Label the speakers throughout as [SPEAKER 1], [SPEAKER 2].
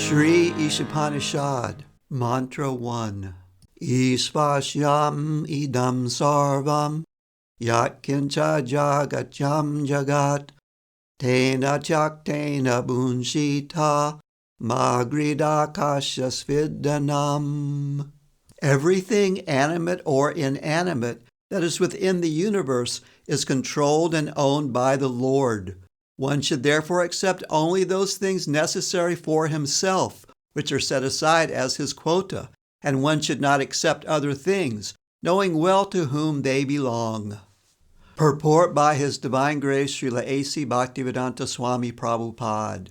[SPEAKER 1] Sri Isopanisad Mantra 1. Isvasyam idam sarvam yatkincha jagatyam jagat tena chaktena bunshita magridakashasvidanam. Everything animate or inanimate that is within the universe is controlled and owned by the Lord. One should therefore accept only those things necessary for himself, which are set aside as his quota, and one should not accept other things, knowing well to whom they belong. Purport by His Divine Grace Srila A. Bhaktivedanta Swami Prabhupada.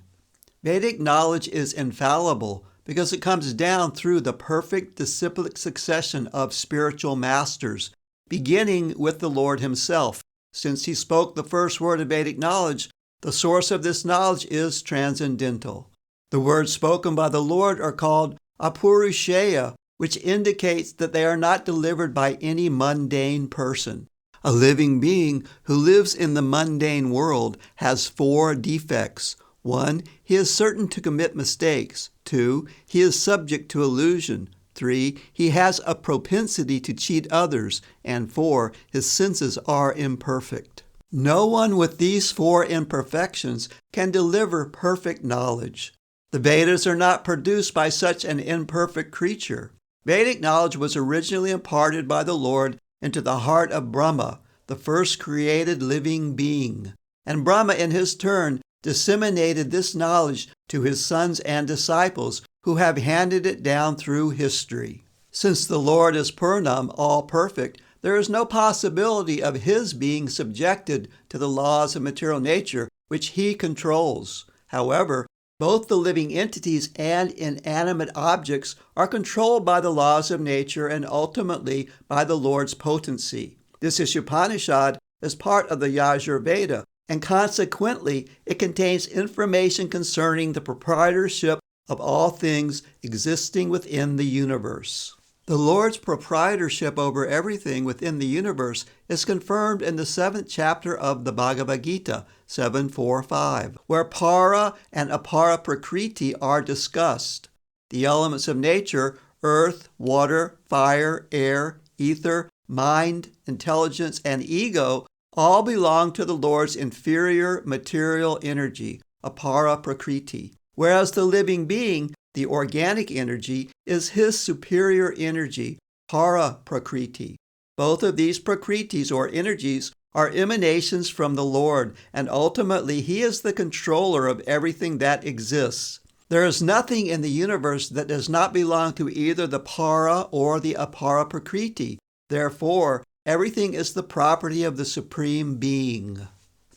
[SPEAKER 1] Vedic knowledge is infallible because it comes down through the perfect disciplic succession of spiritual masters, beginning with the Lord himself. Since he spoke the first word of Vedic knowledge, the source of this knowledge is transcendental. The words spoken by the Lord are called apurusheya, which indicates that they are not delivered by any mundane person. A living being who lives in the mundane world has 4 defects. 1. He is certain to commit mistakes. 2. He is subject to illusion. 3. He has a propensity to cheat others. And 4. His senses are imperfect. No one with these 4 imperfections can deliver perfect knowledge. The Vedas are not produced by such an imperfect creature. Vedic knowledge was originally imparted by the Lord into the heart of Brahma, the first created living being. And Brahma, in his turn, disseminated this knowledge to his sons and disciples, who have handed it down through history. Since the Lord is Purnam, all perfect, there is no possibility of his being subjected to the laws of material nature, which he controls. However, both the living entities and inanimate objects are controlled by the laws of nature and ultimately by the Lord's potency. This Upanishad is part of the Yajurveda, and consequently it contains information concerning the proprietorship of all things existing within the universe. The Lord's proprietorship over everything within the universe is confirmed in the 7th chapter of the Bhagavad Gita, 7.4.5, where para and apara prakriti are discussed. The elements of nature, earth, water, fire, air, ether, mind, intelligence, and ego, all belong to the Lord's inferior material energy, apara prakriti, whereas the living being, the organic energy, is his superior energy, para prakriti. Both of these prakritis or energies are emanations from the Lord, and ultimately he is the controller of everything that exists. There is nothing in the universe that does not belong to either the para or the apara prakriti. Therefore, everything is the property of the Supreme Being.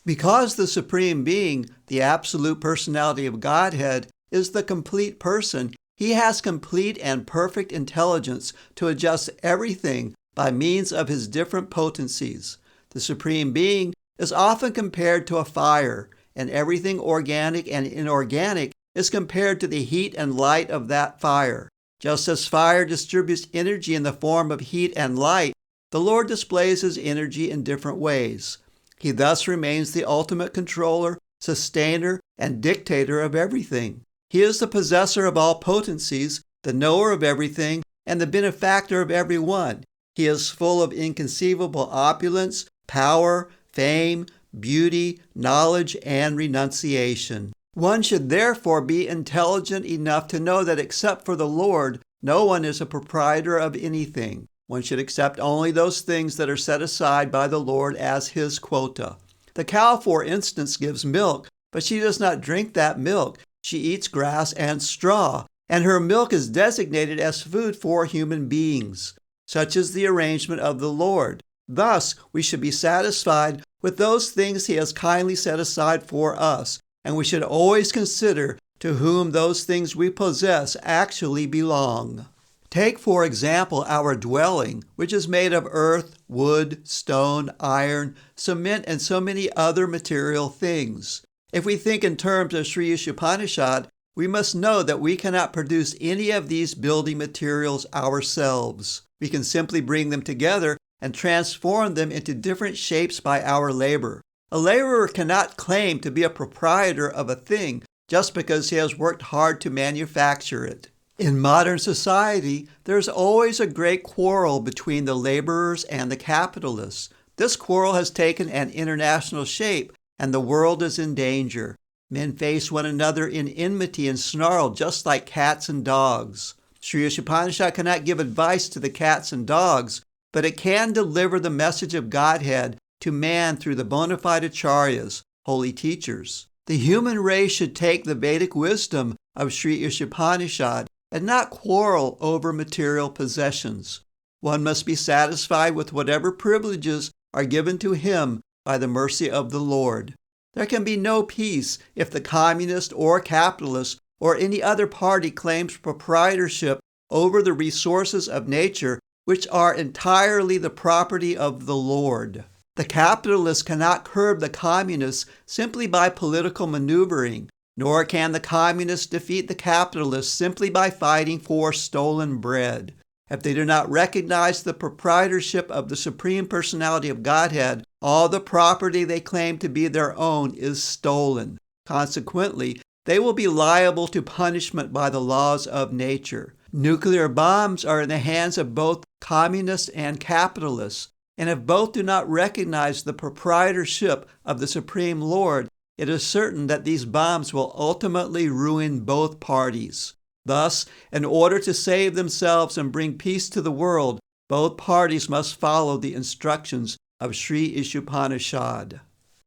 [SPEAKER 1] Because the Supreme Being, the absolute personality of Godhead, is the complete person, he has complete and perfect intelligence to adjust everything by means of his different potencies. The Supreme Being is often compared to a fire, and everything organic and inorganic is compared to the heat and light of that fire. Just as fire distributes energy in the form of heat and light, the Lord displays his energy in different ways. He thus remains the ultimate controller, sustainer, and dictator of everything. He is the possessor of all potencies, the knower of everything, and the benefactor of everyone. He is full of inconceivable opulence, power, fame, beauty, knowledge, and renunciation. One should therefore be intelligent enough to know that except for the Lord, no one is a proprietor of anything. One should accept only those things that are set aside by the Lord as his quota. The cow, for instance, gives milk, but she does not drink that milk. She eats grass and straw, and her milk is designated as food for human beings. Such is the arrangement of the Lord. Thus, we should be satisfied with those things he has kindly set aside for us, and we should always consider to whom those things we possess actually belong. Take, for example, our dwelling, which is made of earth, wood, stone, iron, cement, and so many other material things. If we think in terms of Sri Upanishad, we must know that we cannot produce any of these building materials ourselves. We can simply bring them together and transform them into different shapes by our labor. A laborer cannot claim to be a proprietor of a thing just because he has worked hard to manufacture it. In modern society, there's always a great quarrel between the laborers and the capitalists. This quarrel has taken an international shape, and the world is in danger. Men face one another in enmity and snarl just like cats and dogs. Sri Upanishad cannot give advice to the cats and dogs, but it can deliver the message of Godhead to man through the bona fide acharyas, holy teachers. The human race should take the Vedic wisdom of Sri Upanishad and not quarrel over material possessions. One must be satisfied with whatever privileges are given to him by the mercy of the Lord. There can be no peace if the communist or capitalist or any other party claims proprietorship over the resources of nature, which are entirely the property of the Lord. The capitalists cannot curb the communists simply by political maneuvering, nor can the communists defeat the capitalists simply by fighting for stolen bread. If they do not recognize the proprietorship of the Supreme Personality of Godhead, all the property they claim to be their own is stolen. Consequently, they will be liable to punishment by the laws of nature. Nuclear bombs are in the hands of both communists and capitalists, and if both do not recognize the proprietorship of the Supreme Lord, it is certain that these bombs will ultimately ruin both parties. Thus, in order to save themselves and bring peace to the world, both parties must follow the instructions of Sri Isopanishad.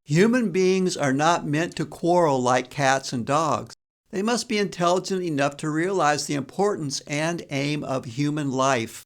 [SPEAKER 1] Human beings are not meant to quarrel like cats and dogs. They must be intelligent enough to realize the importance and aim of human life.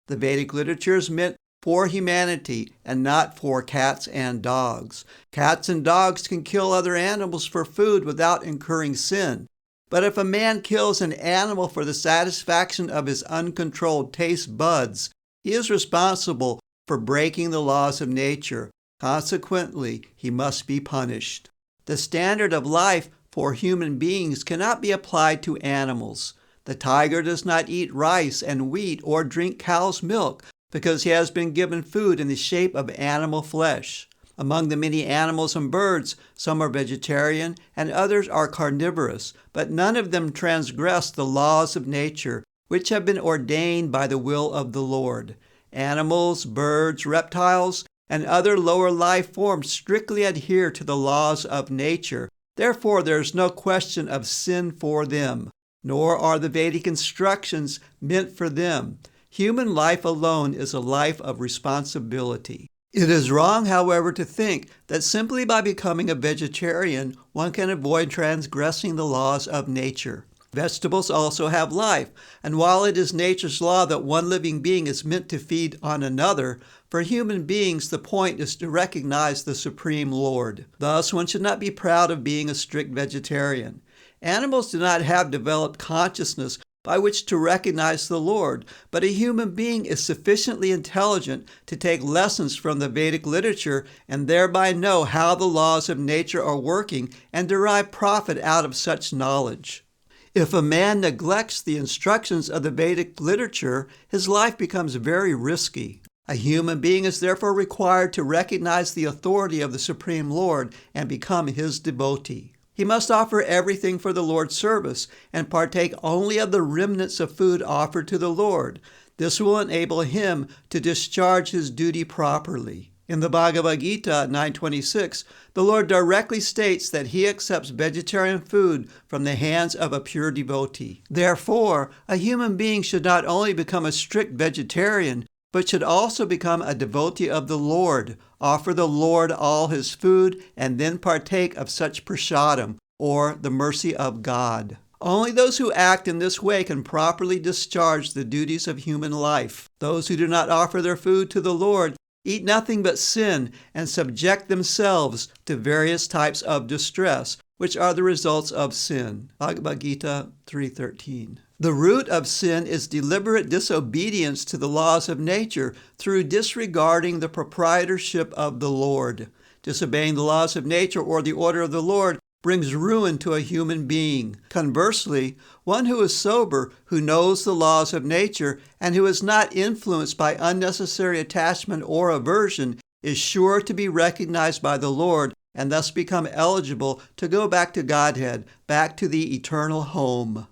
[SPEAKER 1] The Vedic literature is meant for humanity and not for cats and dogs. Cats and dogs can kill other animals for food without incurring sin. But if a man kills an animal for the satisfaction of his uncontrolled taste buds, he is responsible for breaking the laws of nature. Consequently, he must be punished. The standard of life for human beings cannot be applied to animals. The tiger does not eat rice and wheat or drink cow's milk because he has been given food in the shape of animal flesh. Among the many animals and birds, some are vegetarian and others are carnivorous, but none of them transgress the laws of nature, which have been ordained by the will of the Lord. Animals, birds, reptiles, and other lower life forms strictly adhere to the laws of nature. Therefore, there is no question of sin for them, nor are the Vedic instructions meant for them. Human life alone is a life of responsibility. It is wrong, however, to think that simply by becoming a vegetarian, one can avoid transgressing the laws of nature. Vegetables also have life, and while it is nature's law that one living being is meant to feed on another, for human beings the point is to recognize the Supreme Lord. Thus, one should not be proud of being a strict vegetarian. Animals do not have developed consciousness by which to recognize the Lord, but a human being is sufficiently intelligent to take lessons from the Vedic literature and thereby know how the laws of nature are working and derive profit out of such knowledge. If a man neglects the instructions of the Vedic literature, his life becomes very risky. A human being is therefore required to recognize the authority of the Supreme Lord and become his devotee. He must offer everything for the Lord's service and partake only of the remnants of food offered to the Lord. This will enable him to discharge his duty properly. In the Bhagavad Gita 9:26, the Lord directly states that he accepts vegetarian food from the hands of a pure devotee. Therefore, a human being should not only become a strict vegetarian, but should also become a devotee of the Lord, offer the Lord all his food, and then partake of such prasadam, or the mercy of God. Only those who act in this way can properly discharge the duties of human life. Those who do not offer their food to the Lord eat nothing but sin and subject themselves to various types of distress, which are the results of sin. Bhagavad Gita 3:13. The root of sin is deliberate disobedience to the laws of nature through disregarding the proprietorship of the Lord. Disobeying the laws of nature or the order of the Lord brings ruin to a human being. Conversely, one who is sober, who knows the laws of nature, and who is not influenced by unnecessary attachment or aversion, is sure to be recognized by the Lord and thus become eligible to go back to Godhead, back to the eternal home.